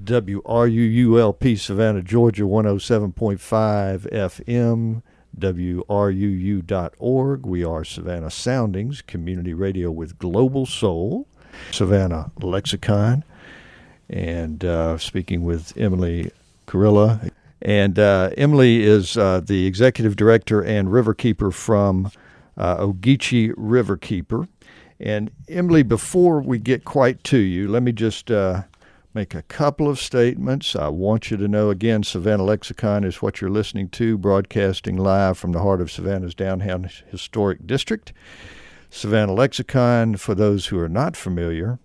WRUULP Savannah, Georgia, 107.5 FM, WRUU.org. We are Savannah Soundings, community radio with global soul. Savannah Lexicon, and speaking with Emily Carilla. And Emily is the executive director and river keeper from Ogeechee RIver Keeper. And Emily, before we get quite to you, let me just make a couple of statements. I want you to know, again, Savannah Lexicon is what you're listening to, broadcasting live from the heart of Savannah's downtown historic district. Savannah Lexicon, for those who are not familiar,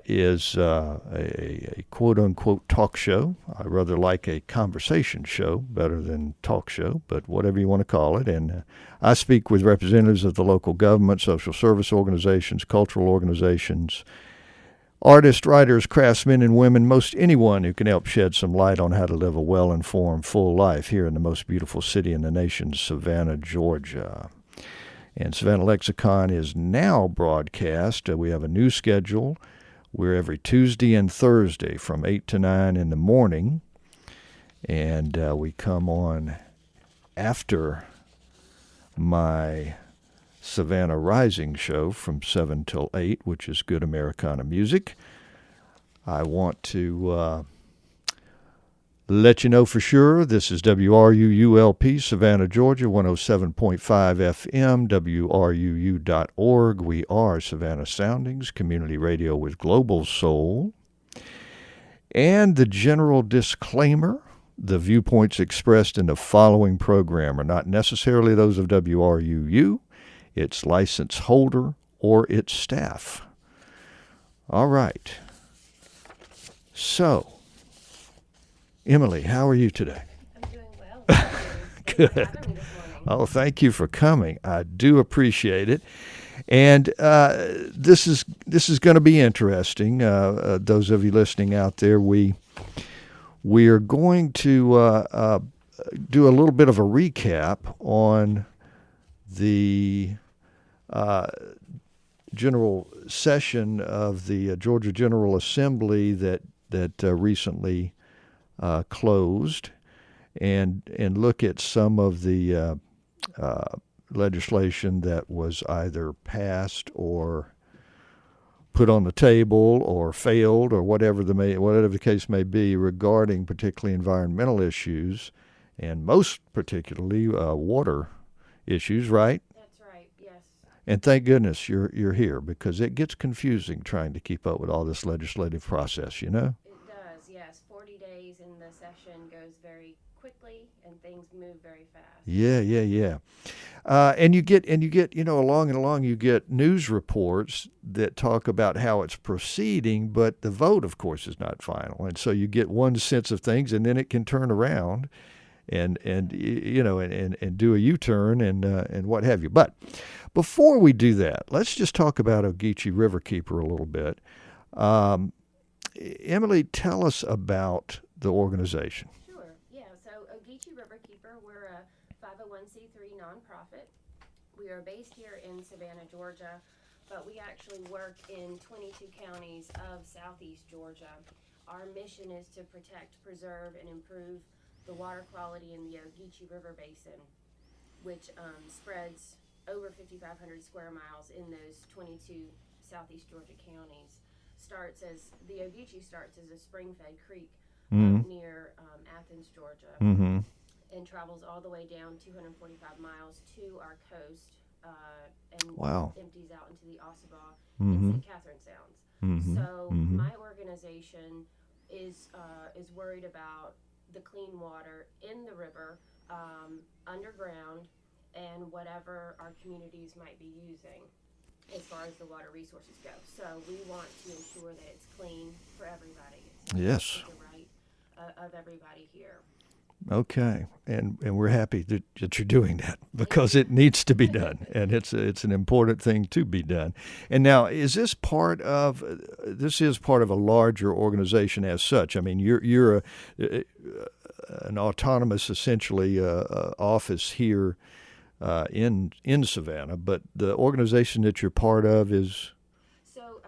is a quote-unquote talk show. I rather like a conversation show better than talk show, but whatever you want to call it. And I speak with representatives of the local government, social service organizations, cultural organizations, artists, writers, craftsmen, and women, most anyone who can help shed some light on how to live a well-informed, full life here in the most beautiful city in the nation, Savannah, Georgia. And Savannah Lexicon is now broadcast. We have a new schedule. We're every Tuesday and Thursday from 8 to 9 in the morning. And we come on after my Savannah Rising show from 7 till 8, which is good Americana music. I want to let you know for sure, this is WRUULP, Savannah, Georgia, 107.5 FM, WRUU.org. We are Savannah Soundings, community radio with global soul. And the general disclaimer, the viewpoints expressed in the following program are not necessarily those of WRUU, its license holder, or its staff. All right. So, Emily, how are you today? I'm doing well. Thank you. Good. Thanks for having me this morning. Oh, thank you for coming. I do appreciate it. And this is going to be interesting. Those of you listening out there, we are going to do a little bit of a recap on the general session of the Georgia General Assembly that recently closed, and look at some of the legislation that was either passed or put on the table or failed or whatever the case may be regarding particularly environmental issues, and most particularly water issues, right? That's right, yes. And thank goodness you're here, because it gets confusing trying to keep up with all this legislative process, you know? It does, yes. 40 days in the session goes very quickly, and things move very fast. Yeah. And you get, along you get news reports that talk about how it's proceeding, but the vote, of course, is not final. And so you get one sense of things, and then it can turn around and do a U-turn and what have you. But before we do that, let's just talk about Ogeechee RIver Keeper a little bit. Emily, tell us about the organization. Sure, yeah. So Ogeechee RIver Keeper, we're a 501c3 nonprofit. We are based here in Savannah, Georgia, but we actually work in 22 counties of southeast Georgia. Our mission is to protect, preserve, and improve the water quality in the Ogeechee River Basin, which spreads over 5,500 square miles in those 22 southeast Georgia counties. The Ogeechee starts as a spring-fed creek near Athens, Georgia, and travels all the way down 245 miles to our coast, and empties out into the Ossabaw and St. Catherine Sounds. So my organization is worried about the clean water in the river, underground, and whatever our communities might be using as far as the water resources go. So we want to ensure that it's clean for everybody. Yes. The right of everybody here. Okay, and we're happy that you're doing that, because it needs to be done, and it's an important thing to be done. And now, is this part of a larger organization as such? I mean, you're an autonomous, essentially, office here in Savannah, but the organization that you're part of is? So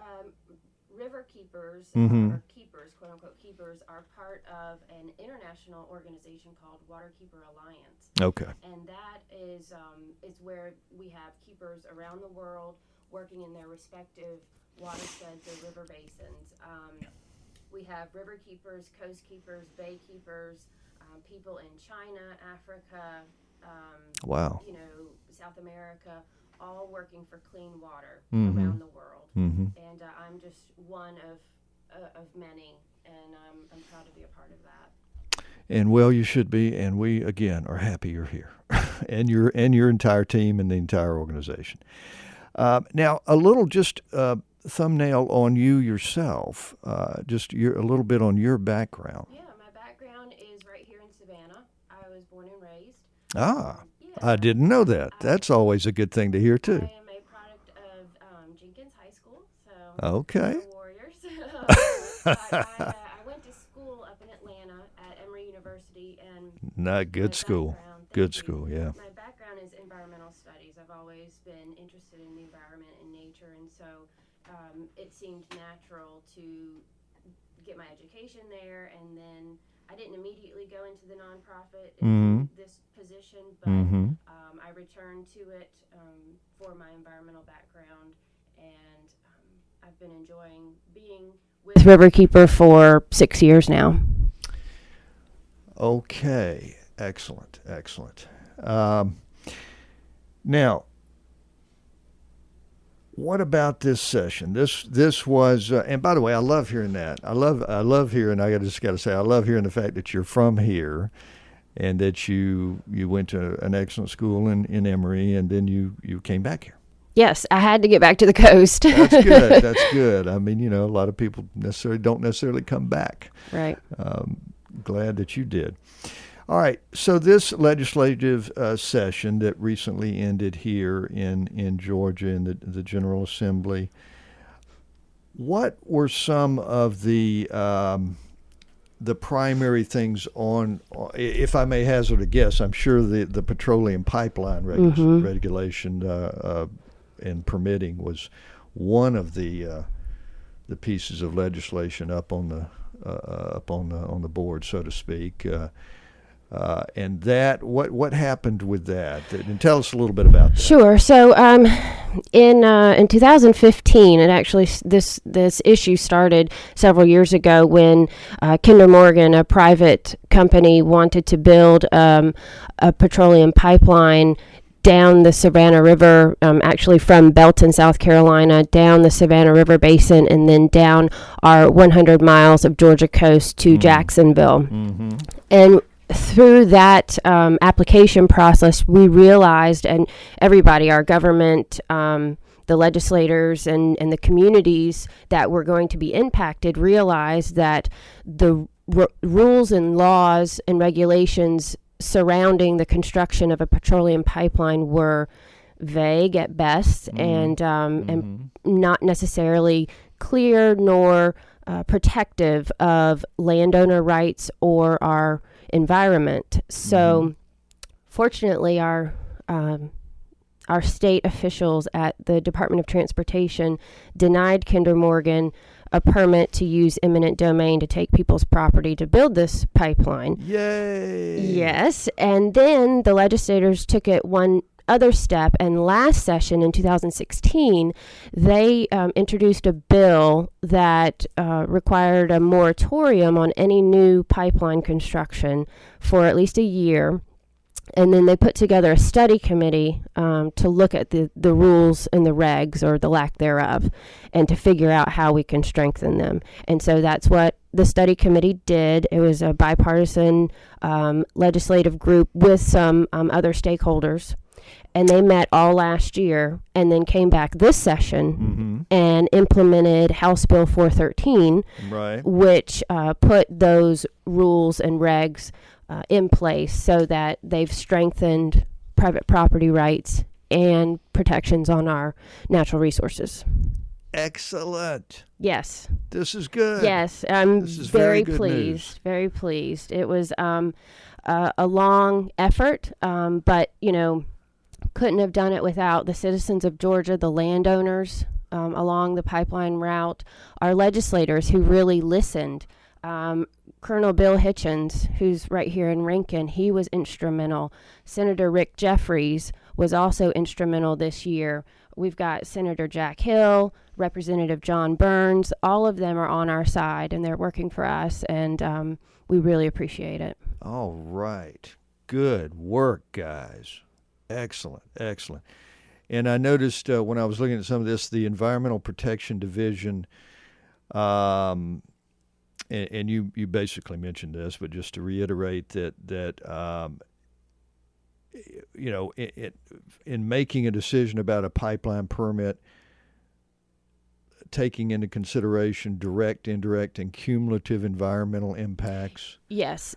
River Keepers, Mm-hmm. or Keepers, quote quote-unquote keepers are part of an international organization called Waterkeeper Alliance. Okay. And that is where we have keepers around the world working in their respective watersheds or river basins. We have river keepers, coast keepers, bay keepers, people in China, Africa, Wow. South America, all working for clean water Mm-hmm. around the world. Mm-hmm. And I'm just one of many, and I'm proud to be a part of that. And well, you should be, and we again are happy you're here, and your entire team and the entire organization. Now, a little just thumbnail on you yourself, just a little bit on your background. Yeah, my background is right here in Savannah. I was born and raised. Ah, Yeah, I didn't know that. That's always a good thing to hear too. I am a product of Jenkins High School, so Okay. we're Warriors. But I went to school up in Atlanta at Emory University, and Not good my school. background- thank Good you. school, yeah. My background is environmental studies. I've always been interested in the environment and nature, and so it seemed natural to get my education there. And then I didn't immediately go into the nonprofit in this position, but Mm-hmm. I returned to it for my environmental background, and I've been enjoying being with River Keeper for 6 years now. Okay, excellent, excellent. Now, what about this session? This was, and by the way, I love hearing that. I love hearing. I just got to say, I love hearing the fact that you're from here, and that you went to an excellent school in Emory, and then you came back here. Yes, I had to get back to the coast. That's good. That's good. I mean, a lot of people don't necessarily come back. Right. Glad that you did. All right. So this legislative session that recently ended here in Georgia in the General Assembly, what were some of the primary things on, if I may hazard a guess, I'm sure the petroleum pipeline regulation and permitting was one of the pieces of legislation up on the board, so to speak. And that, what happened with that? And tell us a little bit about that. Sure. So in 2015, it actually this issue started several years ago when Kinder Morgan, a private company, wanted to build a petroleum pipeline down the Savannah River, actually from Belton, South Carolina, down the Savannah River Basin, and then down our 100 miles of Georgia coast to Jacksonville. Mm-hmm. And through that application process, we realized, and everybody, our government, the legislators, and the communities that were going to be impacted, realized that the rules and laws and regulations surrounding the construction of a petroleum pipeline were vague at best, and not necessarily clear nor protective of landowner rights or our environment. So fortunately, our state officials at the Department of Transportation denied Kinder Morgan a permit to use eminent domain to take people's property to build this pipeline. Yay! Yes, and then the legislators took it one other step, and last session in 2016, they introduced a bill that required a moratorium on any new pipeline construction for at least a year. And then they put together a study committee to look at the rules and the regs, or the lack thereof, and to figure out how we can strengthen them. And so that's what the study committee did. It was a bipartisan legislative group with some other stakeholders. And they met all last year and then came back this session and implemented House Bill 413, right, which put those rules and regs in place so that they've strengthened private property rights and protections on our natural resources. Excellent. Yes. This is good. Yes, I'm This is very good pleased. news. Very pleased. It was a long effort, but couldn't have done it without the citizens of Georgia, the landowners along the pipeline route, our legislators who really listened Colonel Bill Hitchens, who's right here in Rankin, he was instrumental. Senator Rick Jeffries was also instrumental this year. We've got Senator Jack Hill, Representative John Burns. All of them are on our side, and they're working for us, and we really appreciate it. All right. Good work, guys. Excellent, excellent. And I noticed when I was looking at some of this, the Environmental Protection Division, and you basically mentioned this, but just to reiterate that in making a decision about a pipeline permit, taking into consideration direct, indirect, and cumulative environmental impacts. Yes.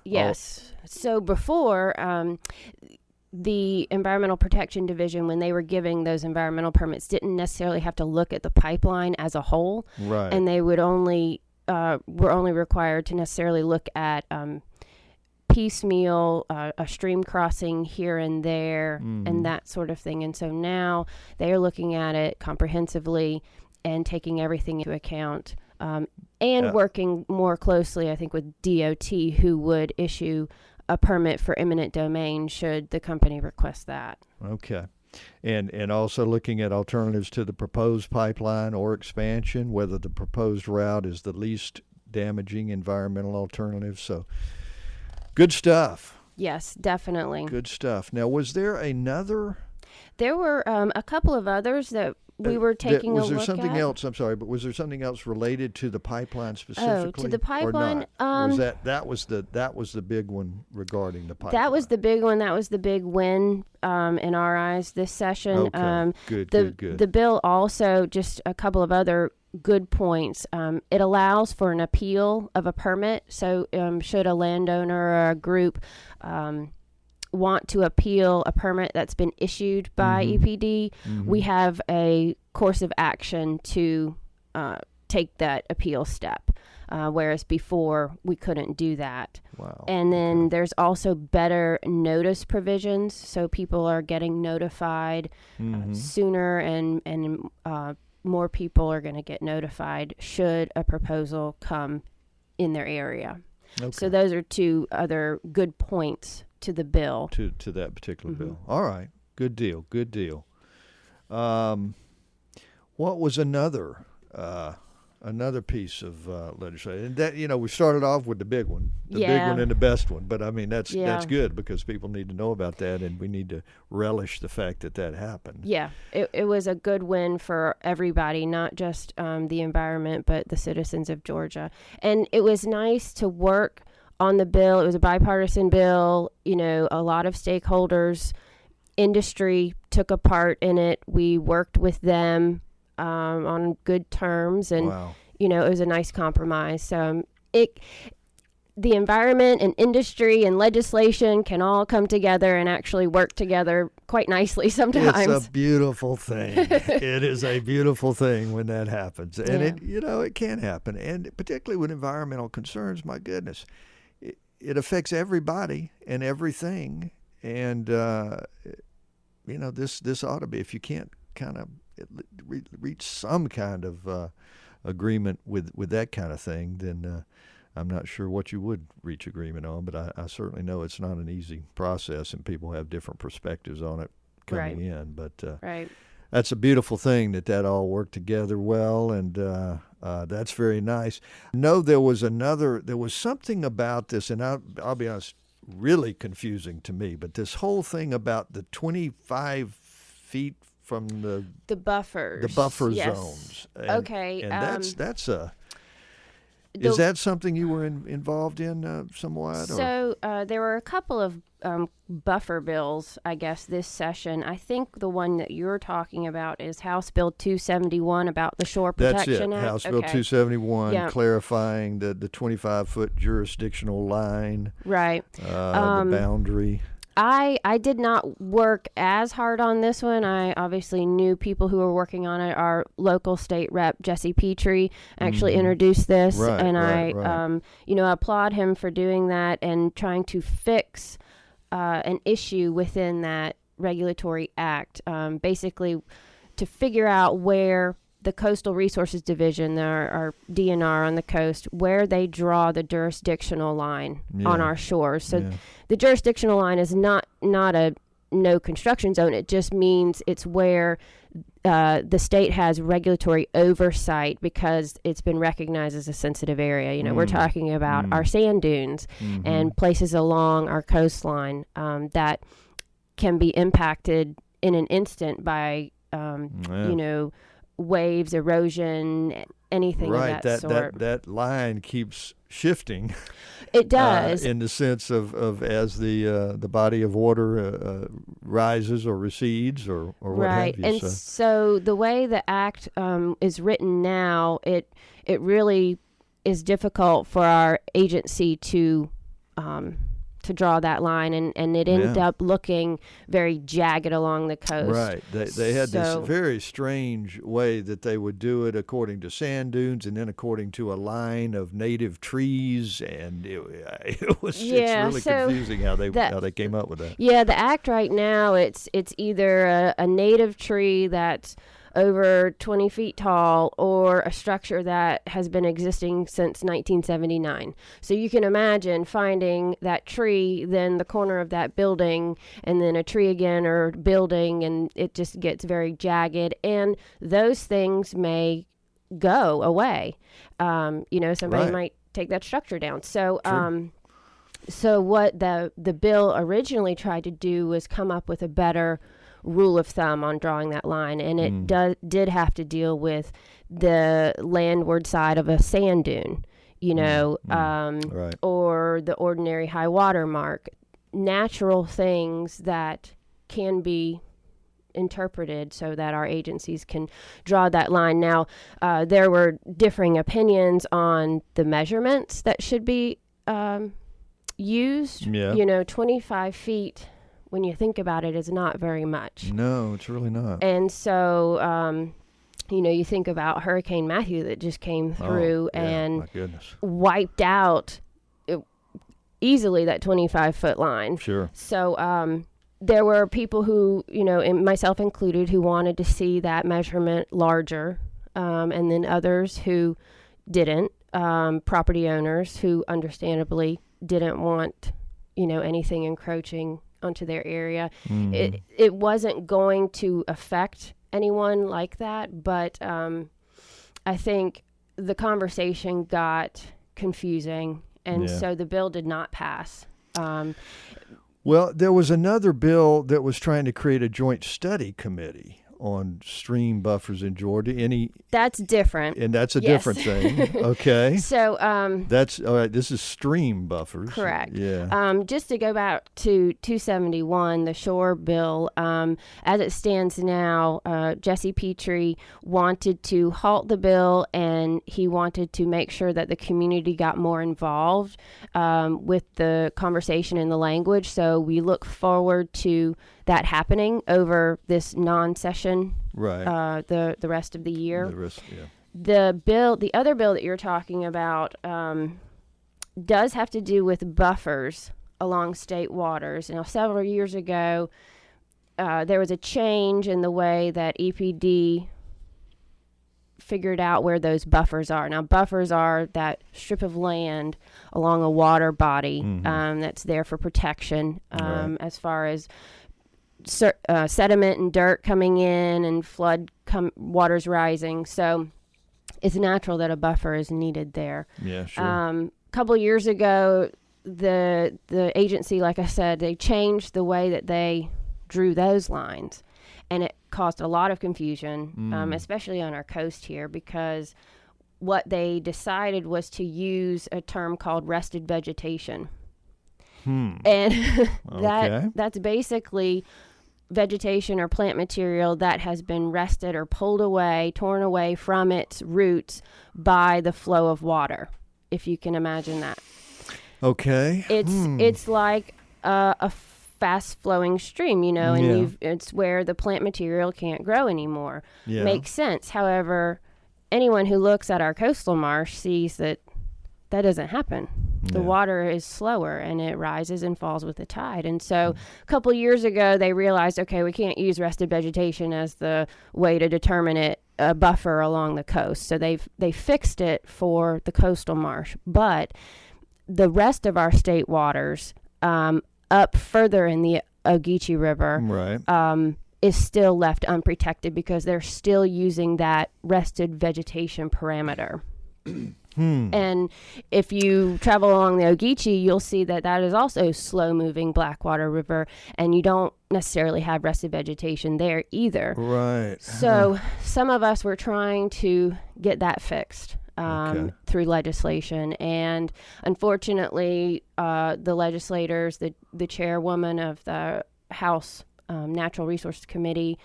So before, the Environmental Protection Division, when they were giving those environmental permits, didn't necessarily have to look at the pipeline as a whole. Right. And they would were only required to necessarily look at piecemeal, a stream crossing here and there, and that sort of thing. And so now they are looking at it comprehensively and taking everything into account, and working more closely, I think, with DOT, who would issue a permit for eminent domain should the company request that. Okay. And also looking at alternatives to the proposed pipeline or expansion, whether the proposed route is the least damaging environmental alternative. So good stuff. Yes, definitely. Good stuff. Now, was there another? There were a couple of others that we were taking a look at. Was there something else? I'm sorry, but was there something else related to the pipeline specifically? Oh, to the pipeline? Or not? Was that was the big one regarding the pipeline? That was the big one. That was the big win in our eyes this session. Okay. Good. The bill also, just a couple of other good points. It allows for an appeal of a permit. So should a landowner or a group want to appeal a permit that's been issued by EPD, we have a course of action to take that appeal step, whereas before we couldn't do that. Wow. And then there's also better notice provisions, so people are getting notified sooner, and more people are going to get notified should a proposal come in their area. Okay. So those are two other good points to the bill. To that particular bill. All right. Good deal. What was another piece of legislation? And that, we started off with the big one, big one and the best one. But I mean, that's good because people need to know about that, and we need to relish the fact that happened. Yeah, it was a good win for everybody, not just the environment, but the citizens of Georgia. And it was nice to work on the bill. It was a bipartisan bill. A lot of stakeholders, industry took a part in it. We worked with them on good terms, and it was a nice compromise. So the environment and industry and legislation can all come together and actually work together quite nicely sometimes. It's a beautiful thing. It is a beautiful thing when that happens, and it can happen, and particularly with environmental concerns. My goodness, it affects everybody and everything, and this ought to be, if you can't kind of reach some kind of agreement with that kind of thing, then I'm not sure what you would reach agreement on, but I certainly know it's not an easy process, and people have different perspectives on it coming in. But that's a beautiful thing that all worked together well, and that's very nice. No, there was something about this, and I'll be honest, really confusing to me, but this whole thing about the 25 feet from the buffers, the buffer zones. And, and is that something you were involved in somewhat? So there were a couple of buffer bills, I guess, this session. I think the one that you're talking about is House Bill 271 about the Shore Protection Act. That's it, House Bill 271, clarifying the 25-foot jurisdictional line. Right. The boundary. I did not work as hard on this one. I obviously knew people who were working on it. Our local state rep, Jesse Petrie, actually introduced this, and I applaud him for doing that and trying to fix an issue within that regulatory act, basically to figure out where the Coastal Resources Division, our DNR on the coast, where they draw the jurisdictional line on our shores. So the jurisdictional line is not a no construction zone. It just means it's where the state has regulatory oversight because it's been recognized as a sensitive area. You know, we're talking about our sand dunes and places along our coastline that can be impacted in an instant by, you know, waves, erosion, anything of that sort. That line keeps shifting. It does. In the sense of as the body of water rises or recedes or what have you. And so the way the Act is written now, it really is difficult for our agency to draw that line, and it ended up looking very jagged along the coast. Right. They had this very strange way that they would do it according to sand dunes and then according to a line of native trees, and it was it's really confusing how they came up with that. Yeah, the Act right now, it's either a native tree that's over 20 feet tall or a structure that has been existing since 1979. So you can imagine finding that tree, then the corner of that building, and then a tree again or building, and it just gets very jagged. And those things may go away. You know, somebody might take that structure down. So, so what the bill originally tried to do was come up with a better rule of thumb on drawing that line, and it did have to deal with the landward side of a sand dune, you know, or the ordinary high water mark, natural things that can be interpreted so that our agencies can draw that line. Now, there were differing opinions on the measurements that should be used. You know, 25 feet, when you think about it, is not very much. No, it's really not. And so, you know, you think about Hurricane Matthew that just came through and wiped out easily that 25-foot line. Sure. So there were people who, you know, myself included, who wanted to see that measurement larger, and then others who didn't, property owners who understandably didn't want, you know, anything encroaching onto their area. It wasn't going to affect anyone like that, but I think the conversation got confusing, and so the bill did not pass. Well, there was another bill that was trying to create a joint study committee on stream buffers in Georgia. That's different. And that's a different thing. Okay. So that's all right. This is stream buffers. Correct. Yeah. Just to go back to 271, the shore bill, as it stands now, Jesse Petrie wanted to halt the bill, and he wanted to make sure that the community got more involved with the conversation and the language. So we look forward to that happening over this non-session, the rest of the year. The other bill that you're talking about does have to do with buffers along state waters. Now, several years ago, there was a change in the way that EPD figured out where those buffers are. Now, buffers are that strip of land along a water body that's there for protection, as far as sediment and dirt coming in and waters rising. So it's natural that a buffer is needed there. Yeah, sure. A couple years ago, the agency, like I said, they changed the way that they drew those lines, and it caused a lot of confusion, especially on our coast here, because what they decided was to use a term called rested vegetation. And that's basically vegetation or plant material that has been rested or pulled away, torn away from its roots by the flow of water, if you can imagine that. Okay. It's like a fast-flowing stream, you know, and it's where the plant material can't grow anymore. Yeah. Makes sense. However, anyone who looks at our coastal marsh sees that doesn't happen. The water is slower, and it rises and falls with the tide. And so a couple years ago, they realized, okay, we can't use rested vegetation as the way to determine it a buffer along the coast. So they fixed it for the coastal marsh, but the rest of our state waters, up further in the Ogeechee River, Right. is still left unprotected because they're still using that rested vegetation parameter. And if you travel along the Ogeechee, you'll see that is also slow-moving Blackwater River, and you don't necessarily have rested vegetation there either. Right. So some of us were trying to get that fixed through legislation, and unfortunately, the legislators, the chairwoman of the House Natural Resource Committee,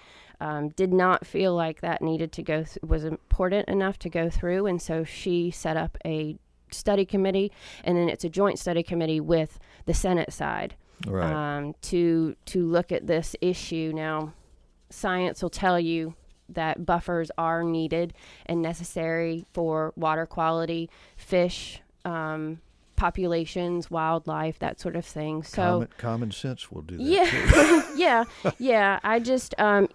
did not feel like that needed to was important enough to go through, and so she set up a study committee, and then it's a joint study committee with the Senate side, Right. to look at this issue. Now, science will tell you that buffers are needed and necessary for water quality, fish, populations, wildlife, that sort of thing. So common sense will do that. Yeah, too. yeah. I just, as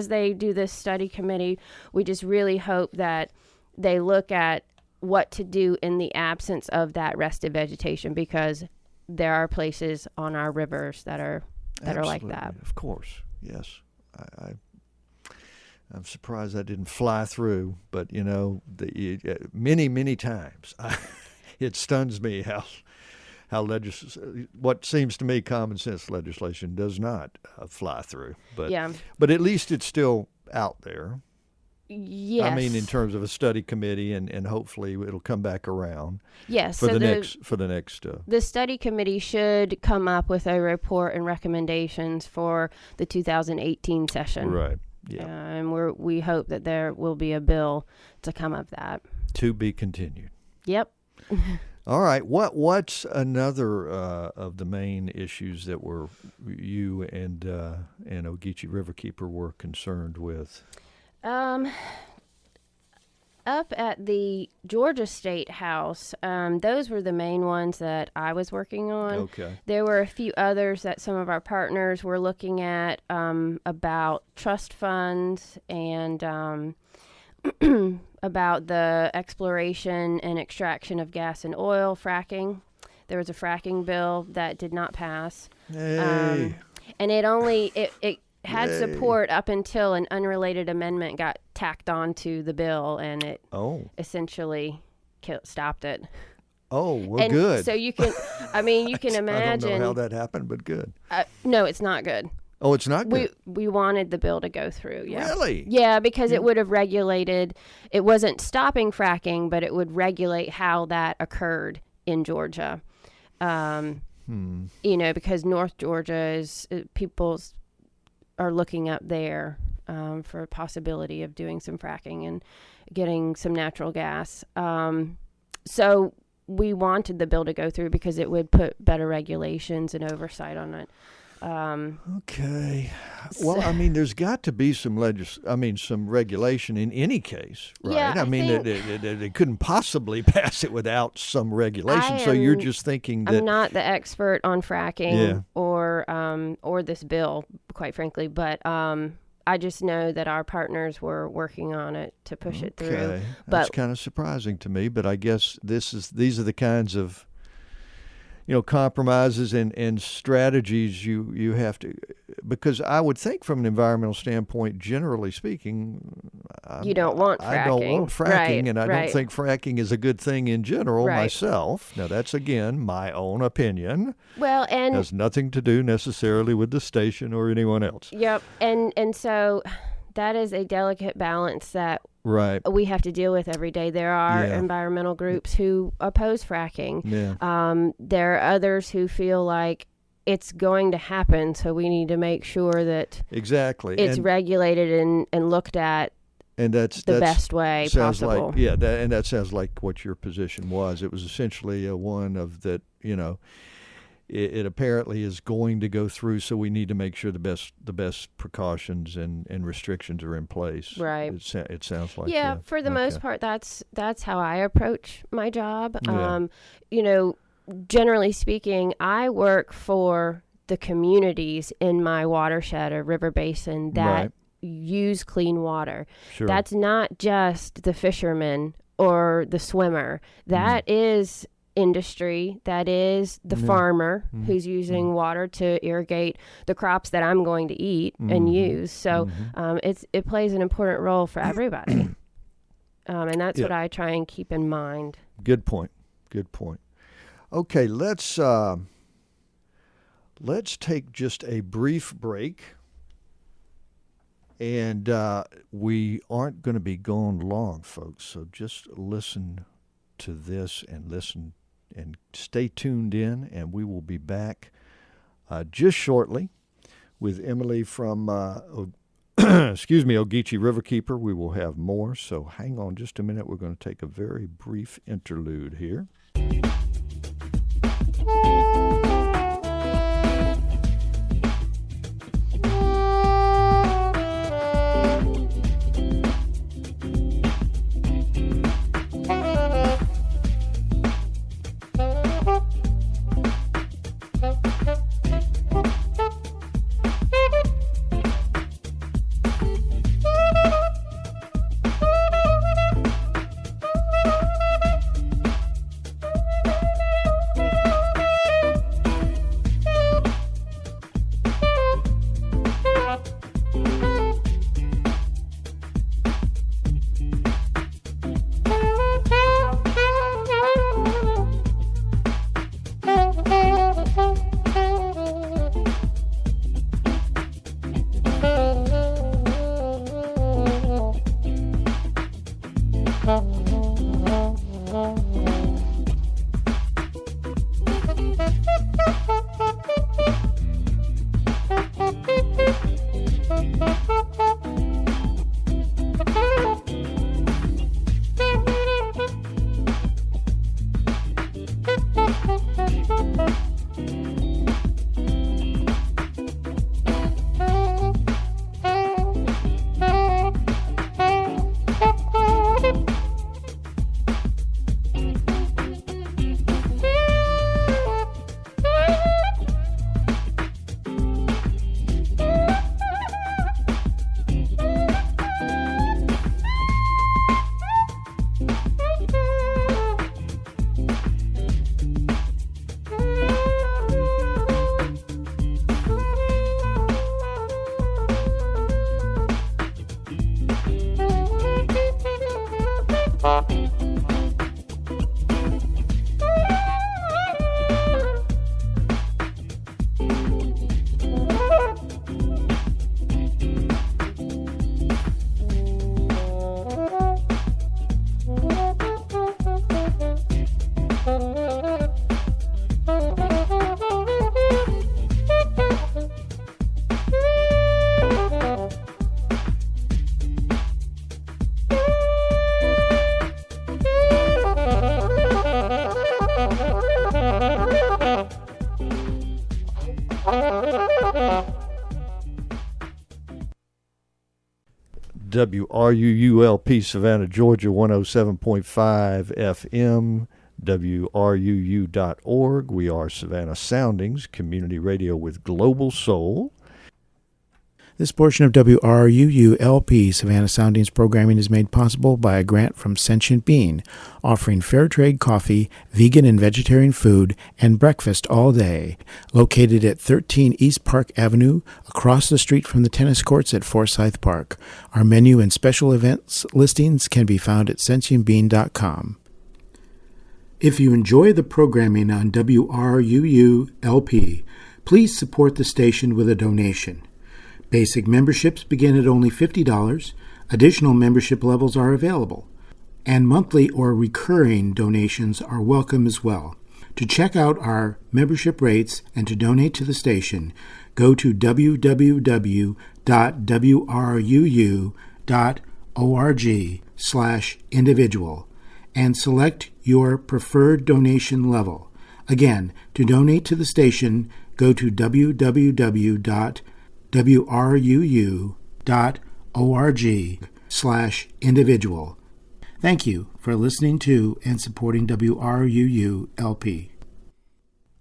they do this study committee, we just really hope that they look at what to do in the absence of that rested vegetation, because there are places on our rivers that are like that. Of course, yes. I'm surprised I didn't fly through, but many times it stuns me how what seems to me common sense legislation does not fly through. But at least it's still out there. Yes. I mean, in terms of a study committee, and hopefully it'll come back around. Yes. For the next. The study committee should come up with a report and recommendations for the 2018 session. Right. Yeah. And we hope that there will be a bill to come of that. To be continued. Yep. All right. What's another of the main issues that you and Ogeechee River Keeper were concerned with? Up at the Georgia State House, those were the main ones that I was working on. Okay. There were a few others that some of our partners were looking at, about trust funds and about the exploration and extraction of gas and oil, fracking. There was a fracking bill that did not pass. Hey. And it had support up until an unrelated amendment got tacked onto the bill, and it essentially stopped it. Oh, well, good. So you can imagine. I don't know how that happened, but good. No, it's not good. Oh, it's not good? We wanted the bill to go through, yeah. Really? Yeah, because it would have regulated, it wasn't stopping fracking, but it would regulate how that occurred in Georgia. Because North Georgia people are looking up there for a possibility of doing some fracking and getting some natural gas. So we wanted the bill to go through because it would put better regulations and oversight on it. Okay. Well, there's got to be some regulation in any case, right? Yeah, they couldn't possibly pass it without some regulation. So you're just thinking that I'm not the expert on fracking or this bill, quite frankly, but I just know that our partners were working on it to push it through. That's kind of surprising to me, but I guess these are the kinds of compromises and strategies you have to, because I would think from an environmental standpoint, generally speaking, you don't want fracking. I don't want fracking, right, and I don't think fracking is a good thing in general myself. Now, that's, again, my own opinion. Well, and it has nothing to do necessarily with the station or anyone else. Yep, and so that is a delicate balance that we have to deal with every day. There are environmental groups who oppose fracking. Yeah. There are others who feel like it's going to happen, so we need to make sure that it's regulated and looked at and that's the best way possible. That sounds like what your position was. It was essentially one of that, it apparently is going to go through, so we need to make sure the best precautions and restrictions are in place. Right. It sounds like. Yeah, for the most part, that's how I approach my job. Yeah. Generally speaking, I work for the communities in my watershed or river basin that use clean water. Sure. That's not just the fisherman or the swimmer. That is industry. That is the farmer who's using water to irrigate the crops that I'm going to eat and use. So it plays an important role for everybody. And that's what I try and keep in mind. Good point. Good point. Okay, let's take just a brief break. And we aren't going to be gone long, folks. So just listen to this and listen and stay tuned in. And we will be back just shortly with Emily from, Ogeechee River Keeper. We will have more. So hang on just a minute. We're going to take a very brief interlude here. WRUULP Savannah, Georgia, 107.5 FM, WRUU.org. We are Savannah Soundings, community radio with global soul. This portion of WRUU-LP Savannah Soundings programming is made possible by a grant from Sentient Bean, offering fair trade coffee, vegan and vegetarian food, and breakfast all day. Located at 13 East Park Avenue, across the street from the tennis courts at Forsyth Park. Our menu and special events listings can be found at sentientbean.com. If you enjoy the programming on WRUU-LP, please support the station with a donation. Basic memberships begin at only $50. Additional membership levels are available. And monthly or recurring donations are welcome as well. To check out our membership rates and to donate to the station, go to www.wruu.org/individual and select your preferred donation level. Again, to donate to the station, go to www.wruu.org/individual. Thank you for listening to and supporting WRUU-LP.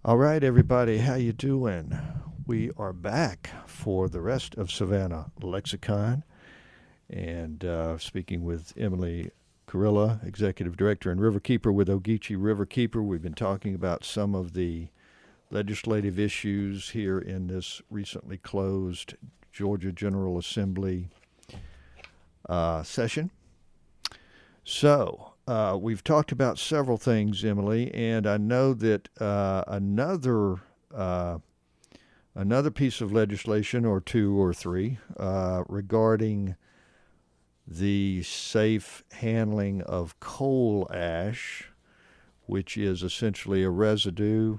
All right, everybody, how you doing? We are back for the rest of Savannah Lexicon. and speaking with Emily Kurilla, Executive Director and River Keeper with Ogeechee River Keeper. We've been talking about some of the legislative issues here in this recently closed Georgia General Assembly session. So we've talked about several things, Emily, and I know that another piece of legislation, or two or three, regarding the safe handling of coal ash, which is essentially a residue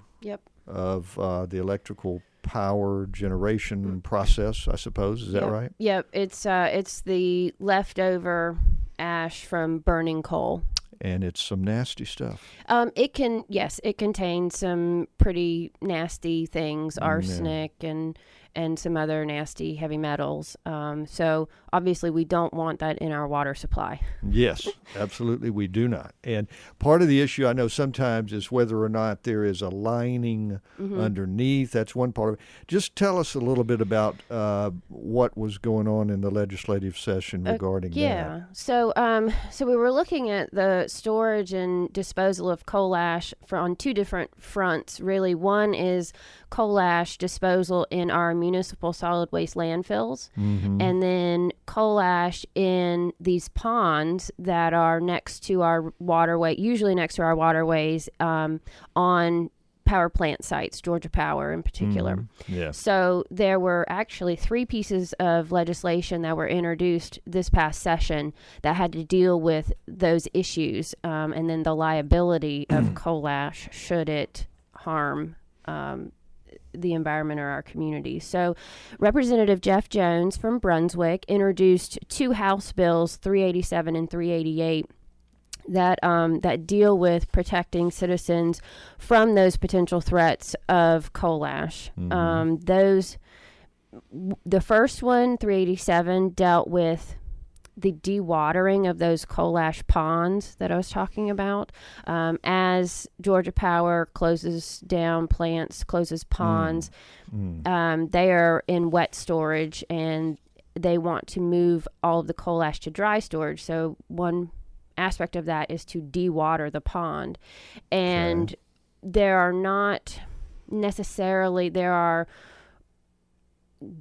of the electrical power generation process, I suppose. Is that right? Yep. It's the leftover ash from burning coal. And it's some nasty stuff. It contains some pretty nasty things, arsenic and some other nasty heavy metals. So obviously we don't want that in our water supply. Yes, absolutely we do not. And part of the issue I know sometimes is whether or not there is a lining underneath. That's one part of it. Just tell us a little bit about what was going on in the legislative session regarding that. Yeah. So we were looking at the storage and disposal of coal ash on two different fronts, really. One is coal ash disposal in our municipal solid waste landfills, and then coal ash in these ponds that are next to our waterway, usually next to our waterways, on power plant sites, Georgia Power in particular. Yeah. So there were actually three pieces of legislation that were introduced this past session that had to deal with those issues, and then the liability of coal ash should it harm the environment or our community. So Representative Jeff Jones from Brunswick introduced two House bills, 387 and 388, that deal with protecting citizens from those potential threats of coal ash. The first one, 387, dealt with the dewatering of those coal ash ponds that I was talking about. As Georgia Power closes down plants, closes ponds, they are in wet storage, and they want to move all of the coal ash to dry storage. So one aspect of that is to dewater the pond. And there are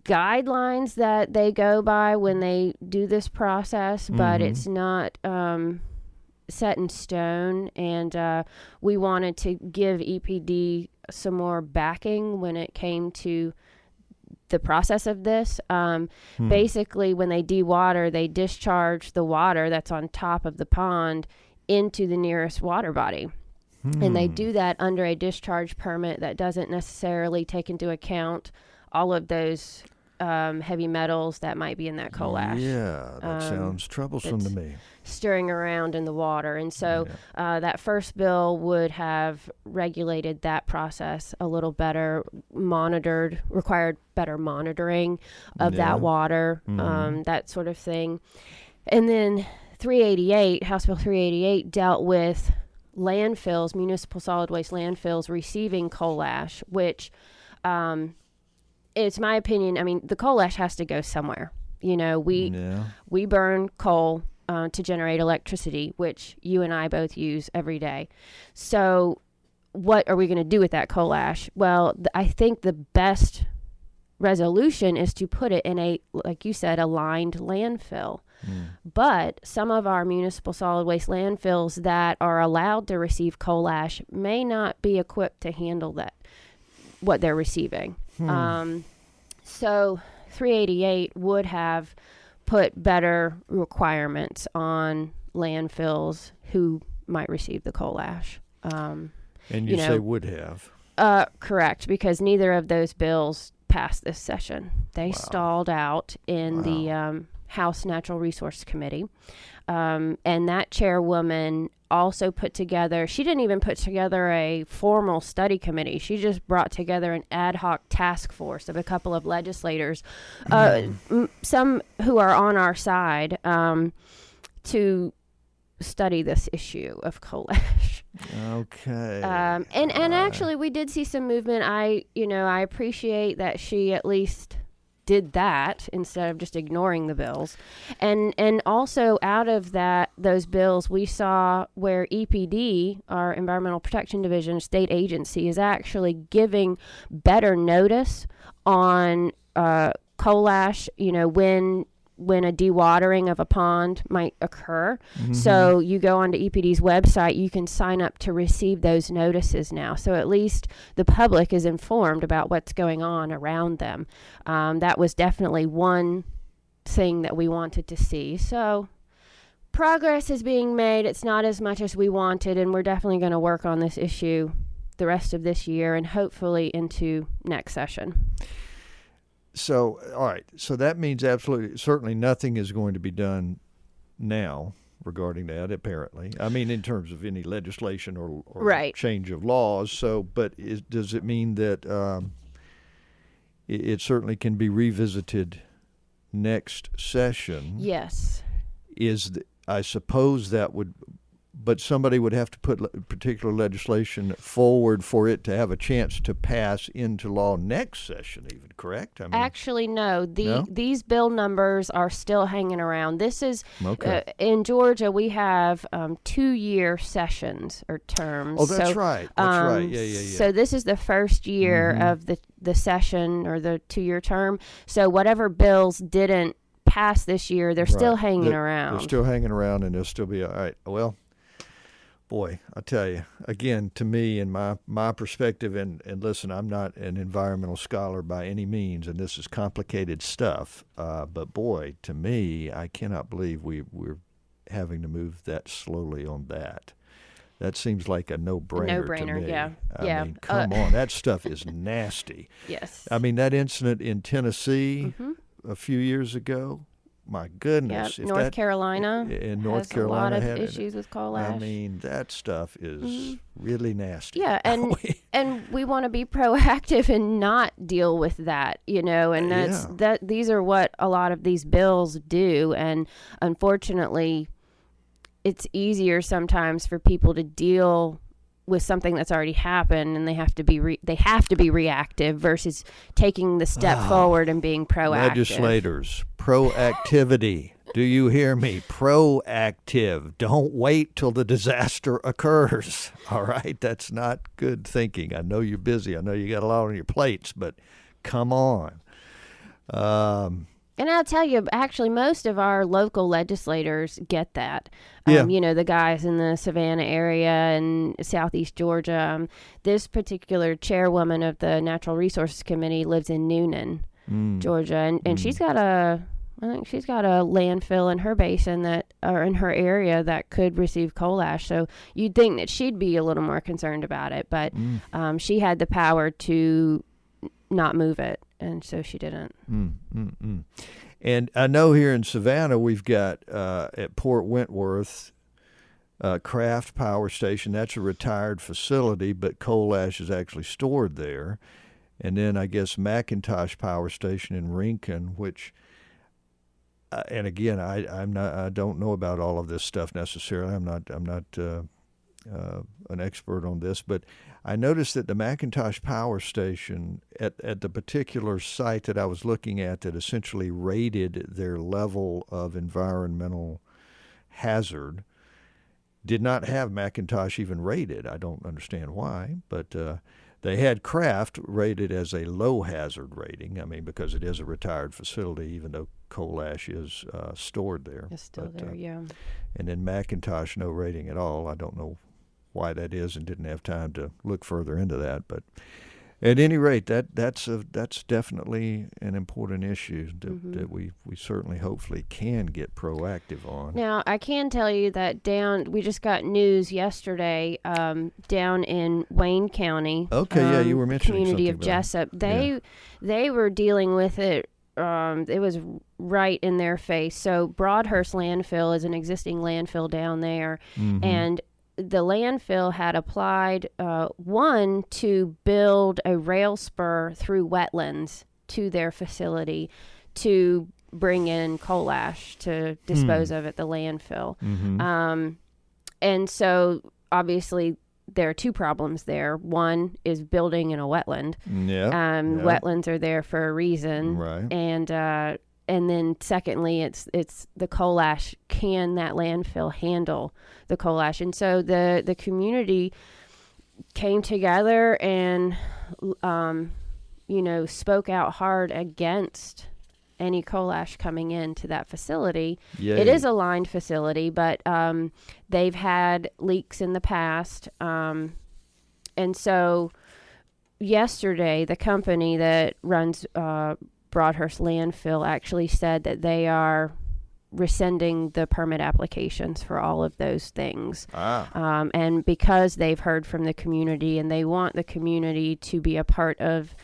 guidelines that they go by when they do this process, but it's not set in stone. And we wanted to give EPD some more backing when it came to the process of this. Basically, when they dewater, they discharge the water that's on top of the pond into the nearest water body. And they do that under a discharge permit that doesn't necessarily take into account all of those heavy metals that might be in that coal ash. Yeah, that sounds troublesome to me. Stirring around in the water. And so that first bill would have regulated that process a little better, required better monitoring of that water, that sort of thing. And then 388, House Bill 388, dealt with landfills, municipal solid waste landfills receiving coal ash, which it's my opinion. I mean, the coal ash has to go somewhere. You know, we burn coal to generate electricity, which you and I both use every day. So what are we going to do with that coal ash? Well, I think the best resolution is to put it in a, like you said, a lined landfill. But some of our municipal solid waste landfills that are allowed to receive coal ash may not be equipped to handle what they're receiving. So 388 would have put better requirements on landfills who might receive the coal ash. And you say would have? Correct, because neither of those bills passed this session. They stalled out in the House Natural Resource Committee. And that chairwoman also she didn't even put together a formal study committee. She just brought together an ad hoc task force of a couple of legislators, some who are on our side, to study this issue of coal ash. Okay. And actually we did see some movement. I appreciate that she at least did that instead of just ignoring the bills. And also out of those bills, we saw where EPD, our Environmental Protection Division, state agency, is actually giving better notice on coal ash, when a dewatering of a pond might occur. Mm-hmm. So you go onto EPD's website, you can sign up to receive those notices now. So at least the public is informed about what's going on around them. That was definitely one thing that we wanted to see. So progress is being made. It's not as much as we wanted, and we're definitely going to work on this issue the rest of this year and hopefully into next session. So, all right. So that means certainly nothing is going to be done now regarding that, apparently. I mean, in terms of any legislation or right. change of laws. So, but does it mean that it certainly can be revisited next session? Yes. I suppose that would... But somebody would have to put particular legislation forward for it to have a chance to pass into law next session even, correct? Actually, no. No? These bill numbers are still hanging around. This is, okay. In Georgia, we have 2-year sessions or terms. Oh, that's right. That's right. Yeah. So this is the first year of the session or the 2-year term. So whatever bills didn't pass this year, they're still hanging around. They're still hanging around, and they'll still be all right. Well, boy, I tell you, again, to me, in my perspective, and listen, I'm not an environmental scholar by any means, and this is complicated stuff, but boy, to me, I cannot believe we're having to move that slowly on that. That seems like a no-brainer to me. Yeah. I mean, come on, that stuff is nasty. Yes. I mean, that incident in Tennessee a few years ago, my goodness. Yep. North Carolina has a lot of issues with coal ash. I mean, that stuff is really nasty. Yeah, and we want to be proactive and not deal with that, and these are what a lot of these bills do, and unfortunately, it's easier sometimes for people to deal with something that's already happened, and they have to be reactive versus taking the step forward and being proactive. Legislators, proactivity. Do you hear me? Proactive. Don't wait till the disaster occurs. All right? That's not good thinking. I know you're busy. I know you got a lot on your plates, but come on. And I'll tell you, actually, most of our local legislators get that. Yeah. The guys in the Savannah area and southeast Georgia. This particular chairwoman of the Natural Resources Committee lives in Noonan, Georgia, and she's got I think she's got a landfill in her basin or in her area that could receive coal ash. So you'd think that she'd be a little more concerned about it, but she had the power to not move it. And so she didn't. And I know here in Savannah we've got at Port Wentworth, Craft Power Station. That's a retired facility, but coal ash is actually stored there. And then I guess McIntosh Power Station in Rincon, which, and again, I don't know about all of this stuff necessarily. I'm not an expert on this, but I noticed that the McIntosh Power Station at the particular site that I was looking at that essentially rated their level of environmental hazard did not have McIntosh even rated. I don't understand why, but they had Craft rated as a low hazard rating. I mean, because it is a retired facility, even though coal ash is stored there. It's still there, yeah. And then McIntosh, no rating at all. I don't know why that is, and didn't have time to look further into that. But at any rate, that's definitely an important issue that we certainly hopefully can get proactive on. Now, I can tell you that we just got news yesterday down in Wayne County. Okay, yeah, you were mentioning community of Jessup. They were dealing with it. It was right in their face. So Broadhurst landfill is an existing landfill down there, and the landfill had applied, to build a rail spur through wetlands to their facility to bring in coal ash to dispose of at the landfill. And so obviously there are two problems there. One is building in a wetland. Wetlands are there for a reason. Right. And then secondly, it's the coal ash. Can that landfill handle the coal ash? And so the community came together and, spoke out hard against any coal ash coming into that facility. Yay. It is a lined facility, but they've had leaks in the past. And so yesterday, the company that runs Broadhurst Landfill actually said that they are rescinding the permit applications for all of those things. And because they've heard from the community and they want the community to be a part of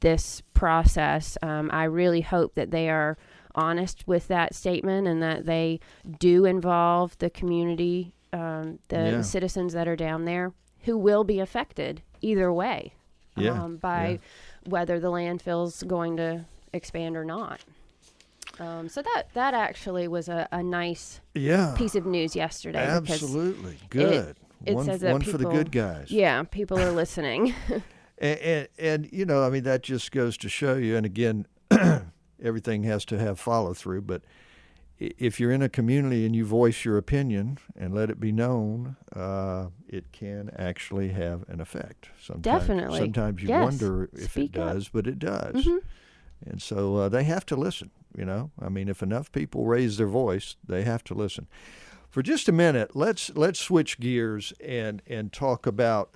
this process, I really hope that they are honest with that statement and that they do involve the community, citizens that are down there who will be affected either way by whether the landfill's going to expand or not. So that actually was a nice piece of news yesterday. Absolutely. Good. It says that one for the good guys. Yeah, people are listening. And that just goes to show you, and again, everything has to have follow through, but if you're in a community and you voice your opinion and let it be known, it can actually have an effect. Definitely. Sometimes you wonder if it does, but it does. Mm-hmm. And so they have to listen, if enough people raise their voice, they have to listen. For just a minute, let's switch gears and talk about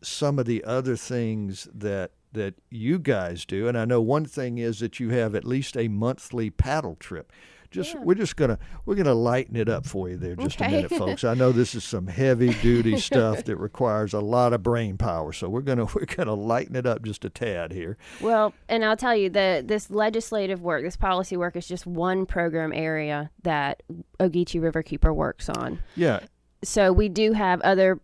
some of the other things that you guys do. And I know one thing is that you have at least a monthly paddle trip. We're gonna lighten it up for you there just a minute, folks. I know this is some heavy duty stuff that requires a lot of brain power, so we're gonna lighten it up just a tad here. Well, and I'll tell you this legislative work, this policy work is just one program area that Ogeechee River Keeper works on. Yeah. So we do have other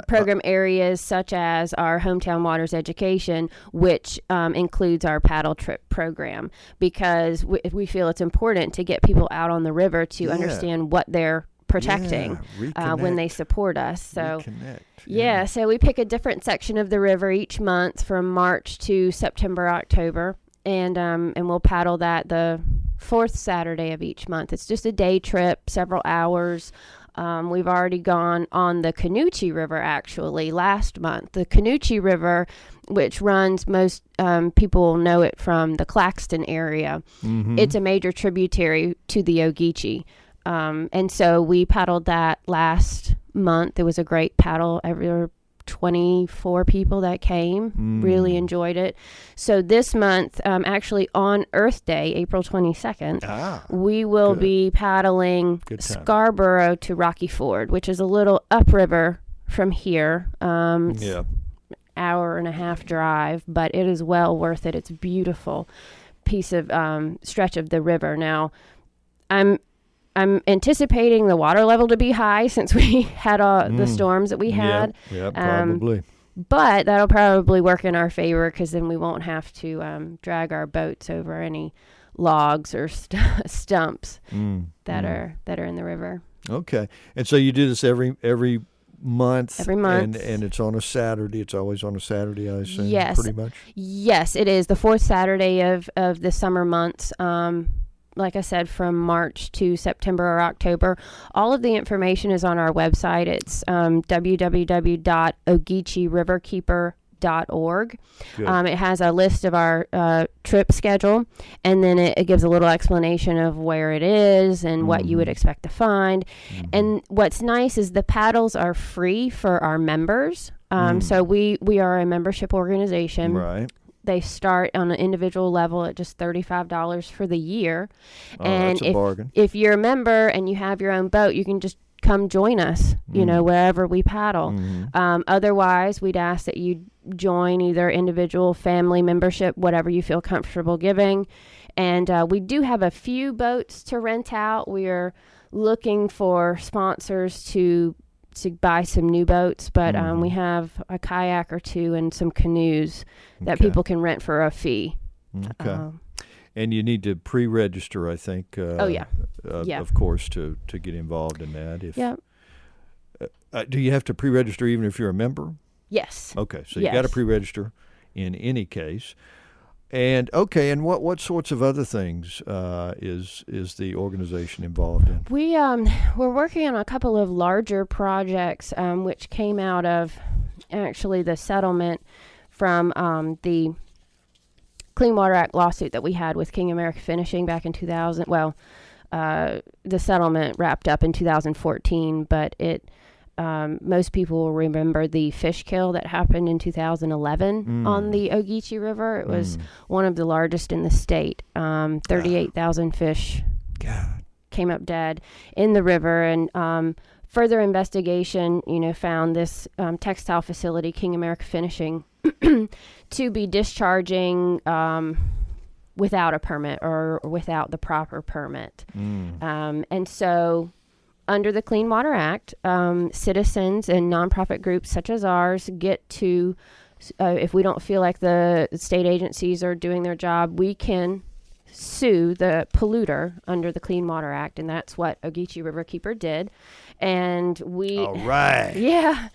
program areas such as our Hometown Waters Education, which includes our paddle trip program, because we feel it's important to get people out on the river to understand what they're protecting when they support us. So so we pick a different section of the river each month from March to September, October, and we'll paddle that the fourth Saturday of each month. It's just a day trip, several hours. We've already gone on the Ogeechee River actually last month. The Ogeechee River, which runs, most people know it from the Claxton area. Mm-hmm. It's a major tributary to the Ogeechee. And so we paddled that last month. It was a great paddle. 24 people that came really enjoyed it. So this month, actually on Earth Day, April 22nd, we will be paddling Scarborough to Rocky Ford, which is a little upriver from here. Hour and a half drive, but it is well worth it. It's a beautiful piece of stretch of the river. Now, I'm anticipating the water level to be high since we had the storms that we had. Yeah, probably. But that'll probably work in our favor because then we won't have to drag our boats over any logs or stumps that are in the river. Okay, and so you do this every month. Every month, and it's on a Saturday. It's always on a Saturday, I assume. Yes, pretty much. Yes, it is the fourth Saturday of the summer months. Like I said, from March to September or October. All of the information is on our website. It's www.ogeecheeriverkeeper.org. It has a list of our trip schedule, and then it gives a little explanation of where it is and what you would expect to find. And what's nice is the paddles are free for our members. So we are a membership organization. Right. They start on an individual level at just $35 for the year. And that's a bargain. If you're a member and you have your own boat, you can just come join us, wherever we paddle. Otherwise, we'd ask that you join either individual, family membership, whatever you feel comfortable giving. And we do have a few boats to rent out. We are looking for sponsors to buy some new boats, but we have a kayak or two and some canoes that people can rent for a fee. Okay. And you need to pre-register, I think. Of course, to get involved in that. do you have to pre-register even if you're a member? Yes. Okay, so you got to Yes. pre-register in any case. And okay, and what sorts of other things is the organization involved in? We're working on a couple of larger projects, which came out of actually the settlement from the Clean Water Act lawsuit that we had with King America Finishing back in 2000. Well, the settlement wrapped up in 2014, but most people will remember the fish kill that happened in 2011 on the Ogeechee River. It was one of the largest in the state. 38,000 fish came up dead in the river, and further investigation, found this textile facility, King America Finishing, to be discharging without a permit or without the proper permit. And so under the Clean Water Act, citizens and nonprofit groups such as ours get to, if we don't feel like the state agencies are doing their job, we can sue the polluter under the Clean Water Act, and that's what Ogeechee RIver Keeper did. And we, all right, yeah,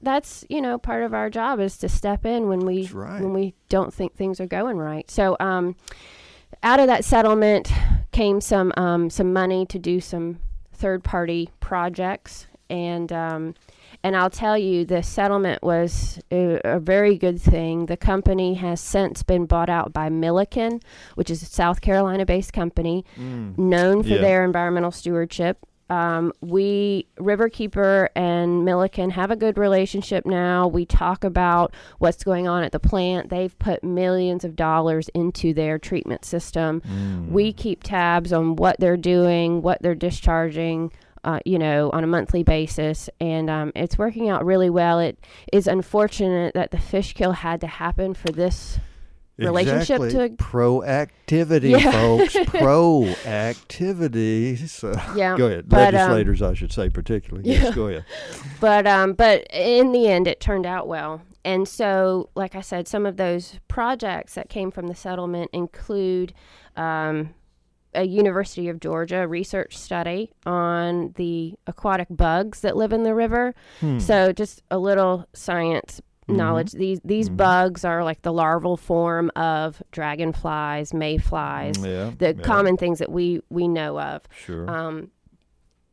that's part of our job is to step in when we don't think things are going right. So out of that settlement came some money to do some third-party projects, and I'll tell you, the settlement was a very good thing. The company has since been bought out by Milliken, which is a South Carolina-based company known for their environmental stewardship. We, River Keeper and Milliken, have a good relationship now. We talk about what's going on at the plant. They've put millions of dollars into their treatment system. We keep tabs on what they're doing, what they're discharging, on a monthly basis. And it's working out really well. It is unfortunate that the fish kill had to happen for this relationship to proactivity, folks. Proactivity. So, go ahead. Legislators, I should say, particularly. Yes, go ahead. But in the end, it turned out well. And so, like I said, some of those projects that came from the settlement include a University of Georgia research study on the aquatic bugs that live in the river. So just a little science knowledge. These bugs are like the larval form of dragonflies, mayflies, the common things that we know of. Sure.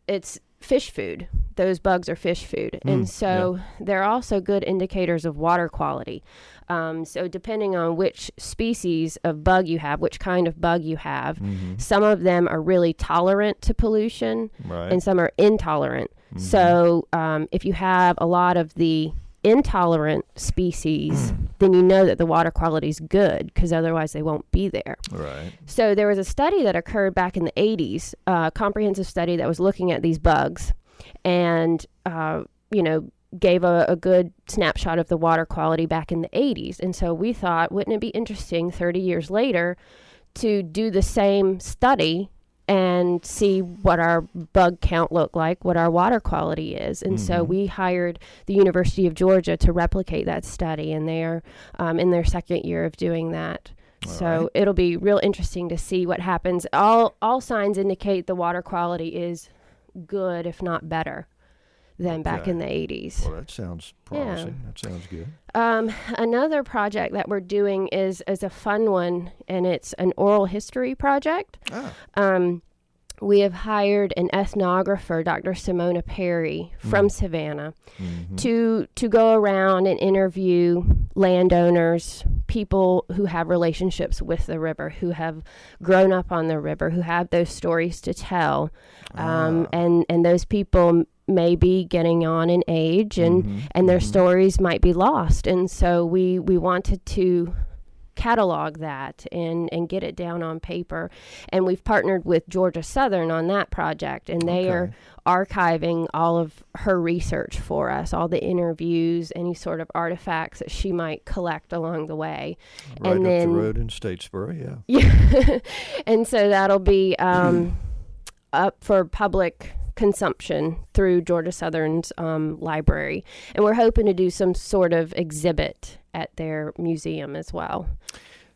It's fish food. Those bugs are fish food. And so they're also good indicators of water quality. So depending on which species of bug you have, which kind of bug you have, some of them are really tolerant to pollution and some are intolerant. So if you have a lot of the intolerant species, then you know that the water quality is good, because otherwise they won't be there. Right. So there was a study that occurred back in the 80s, a comprehensive study that was looking at these bugs and, gave a good snapshot of the water quality back in the 80s. And so we thought, wouldn't it be interesting 30 years later to do the same study and see what our bug count looked like, what our water quality is. And so we hired the University of Georgia to replicate that study, and they're in their second year of doing that. So it'll be real interesting to see what happens. All signs indicate the water quality is good, if not better, than back in the 80s. Well, that sounds promising. Yeah. That sounds good. Another project that we're doing is a fun one, and it's an oral history project. We have hired an ethnographer, Dr. Savannah Perry, from Savannah, to go around and interview landowners, people who have relationships with the river, who have grown up on the river, who have those stories to tell. And those people may be getting on in age, and their stories might be lost. And so we wanted to catalog that and get it down on paper. And we've partnered with Georgia Southern on that project, and they are archiving all of her research for us, all the interviews, any sort of artifacts that she might collect along the way. Right and up then, the road in Statesboro, yeah. And so that'll be up for public consumption through Georgia Southern's library. And we're hoping to do some sort of exhibit at their museum as well.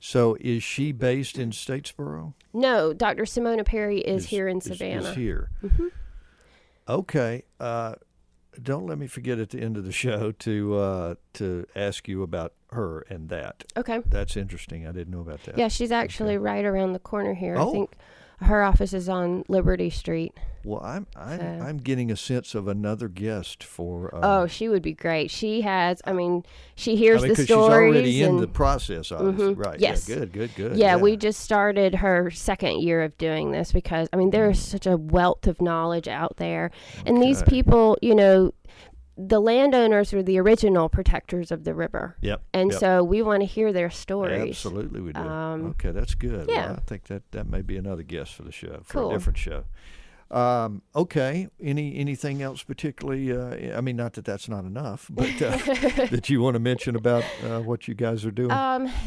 So is she based in Statesboro? No, Dr. Savannah Perry is here in Savannah. Is here. Okay. don't let me forget at the end of the show to ask you about her and that. Okay. That's interesting. I didn't know about that. Yeah, she's actually right around the corner here. Oh. I think her office is on Liberty Street. Well, I'm getting a sense of another guest for. Oh, she would be great. She has. I mean, she hears the 'cause stories. she's already in and, the process, obviously, right? Yes. Yeah, good. Yeah, we just started her second year of doing this because I mean there is such a wealth of knowledge out there, and these Okay. people, you know, the landowners were the original protectors of the river. Yep. And yep. so we want to hear their stories. Absolutely, we do. Um, Okay, that's good. yeah. Well, I think that may be another guest for the show, for Cool. a different show. Okay. Anything else particularly? I mean, not that that's not enough, but that you want to mention about what you guys are doing?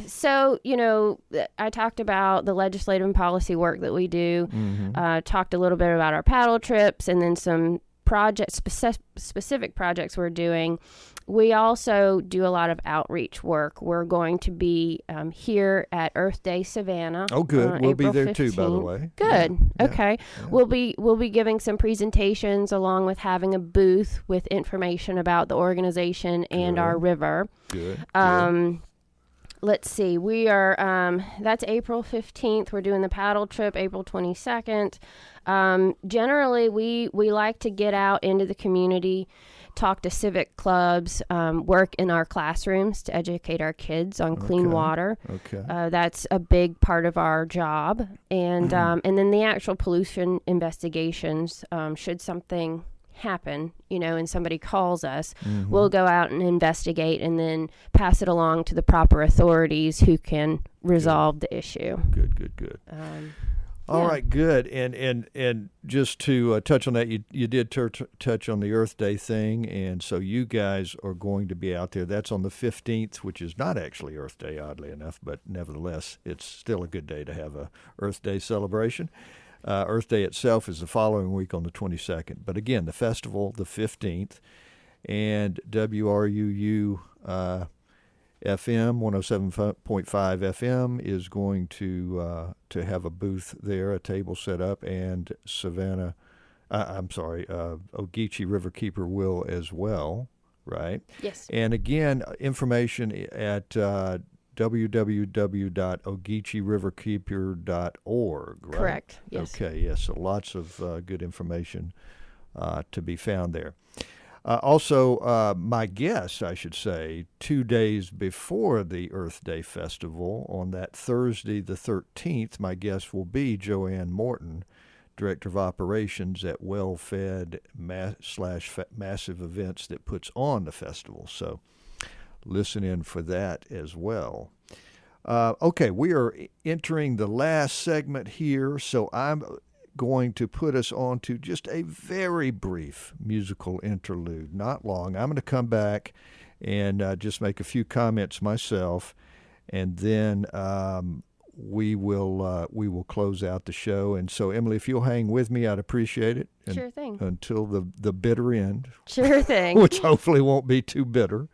So, you know, I talked about the legislative and policy work that we do, talked a little bit about our paddle trips, and then some specific projects we're doing. We also do a lot of outreach work. We're going to be here at Earth Day Savannah. Oh, good. We'll be April there too, by the 15th. way. Good. Yeah. Okay. Yeah. We'll be giving some presentations along with having a booth with information about the organization and our river. Good. Let's see. We are that's April 15th. We're doing the paddle trip April 22nd. Generally, we like to get out into the community, talk to civic clubs, work in our classrooms to educate our kids on clean water. Okay. That's a big part of our job. And then the actual pollution investigations, should something happen, you know, and somebody calls us, we'll go out and investigate and then pass it along to the proper authorities who can resolve the issue. Good. All right, good. And just to touch on that, you did touch on the Earth Day thing, and so you guys are going to be out there. That's on the 15th, which is not actually Earth Day, oddly enough, but nevertheless, it's still a good day to have a Earth Day celebration. Earth Day itself is the following week on the 22nd. But again, the festival, the 15th, and WRUU FM, 107.5 FM, is going to have a booth there, a table set up, and Ogeechee RIver Keeper will as well, right? Yes. And again, information at www.ogeecheeriverkeeper.org, right? Correct, yes. Okay, yes, so lots of good information to be found there. Also, my guess, I should say, 2 days before the Earth Day Festival, on that Thursday the 13th, my guest will be Joanne Morton, Director of Operations at Well-Fed Massive Events that puts on the festival. So listen in for that as well. Okay, we are entering the last segment here, so I'm going to put us on to just a very brief musical interlude, not long. I'm going to come back and just make a few comments myself, and then we will close out the show. And so, Emily, if you'll hang with me, I'd appreciate it. Sure thing. Until the bitter end. Sure thing. Which hopefully won't be too bitter.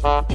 All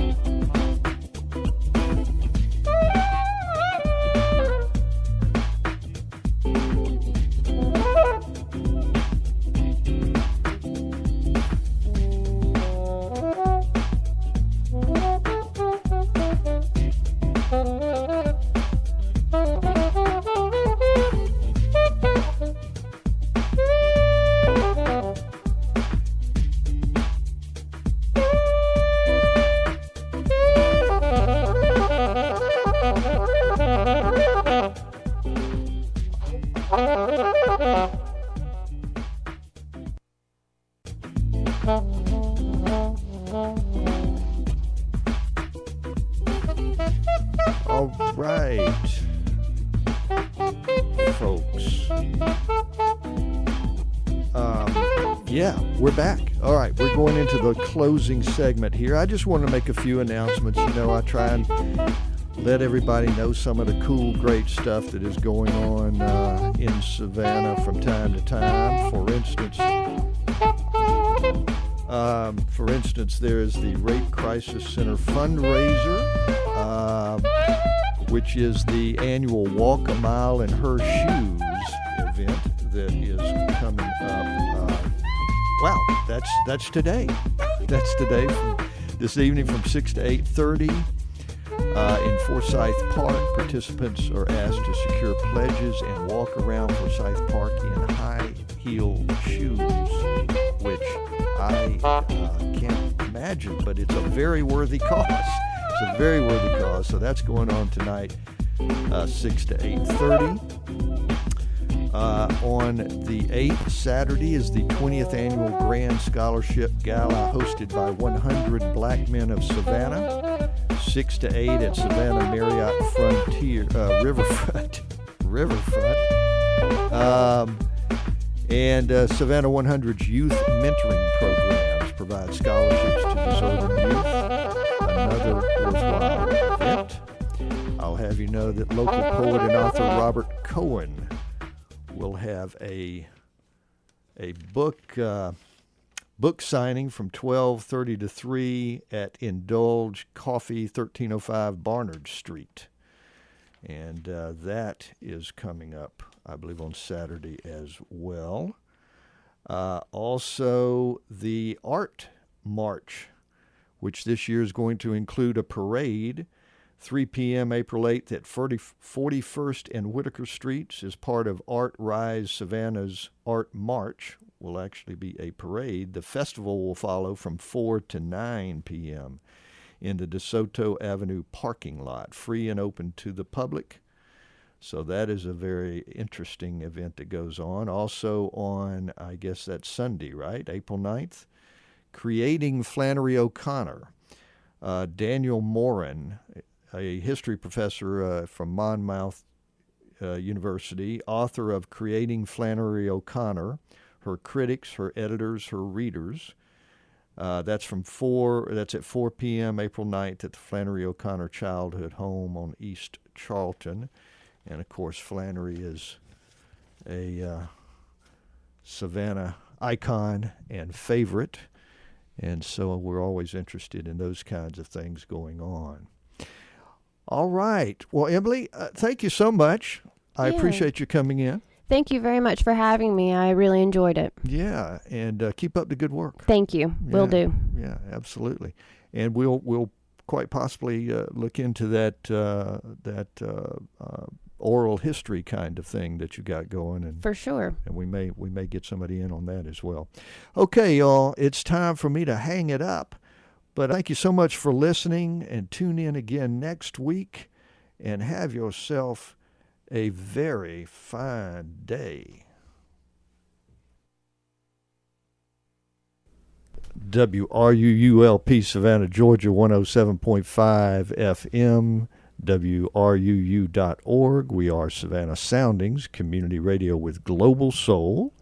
right, folks. Yeah, we're back. All right, we're going into the closing segment here. I just want to make a few announcements. You know, I try and let everybody know some of the cool, great stuff that is going on in Savannah from time to time. For instance, there is the Rape Crisis Center fundraiser, which is the annual Walk a Mile in Her Shoes event that is coming up. Wow, that's today. That's today, this evening from 6 to 8:30 in Forsyth Park. Participants are asked to secure pledges and walk around Forsyth Park in high-heeled shoes, which I can't imagine, but it's a very worthy cause. It's a very worthy cause. So that's going on tonight, 6 to 8:30. On the 8th, Saturday, is the 20th Annual Grand Scholarship Gala hosted by 100 Black Men of Savannah, 6 to 8 at Savannah Marriott Frontier, Riverfront. And Savannah 100's youth mentoring programs provide scholarships to deserving youth. Another worthwhile event. I'll have you know that local poet and author Robert Cohen will have a book signing from 12:30 to 3 at Indulge Coffee, 1305 Barnard Street. And that is coming up, I believe, on Saturday as well. Also, the Art March, which this year is going to include a parade, 3 p.m. April 8th at 41st and Whitaker Streets, is part of Art Rise Savannah's Art March. Will actually be a parade. The festival will follow from 4 to 9 p.m. in the DeSoto Avenue parking lot, free and open to the public. So that is a very interesting event that goes on. Also on, I guess that's Sunday, right? April 9th, Creating Flannery O'Connor. Daniel Morin, a history professor from Monmouth University, author of Creating Flannery O'Connor, her critics, her editors, her readers. That's at 4 p.m. April 9th at the Flannery O'Connor Childhood Home on East Charlton. And, of course, Flannery is a Savannah icon and favorite. And so we're always interested in those kinds of things going on. All right. Well, Emily, thank you so much. I appreciate you coming in. Thank you very much for having me. I really enjoyed it. Yeah, and keep up the good work. Thank you. Will do. Yeah, absolutely. And we'll quite possibly look into that oral history kind of thing that you got going, and for sure. And we may get somebody in on that as well. Okay, y'all, it's time for me to hang it up. But thank you so much for listening, and tune in again next week, and have yourself a very fine day. WRUULP Savannah, Georgia, 107.5 FM, WRUU.org. We are Savannah Soundings, community radio with global soul.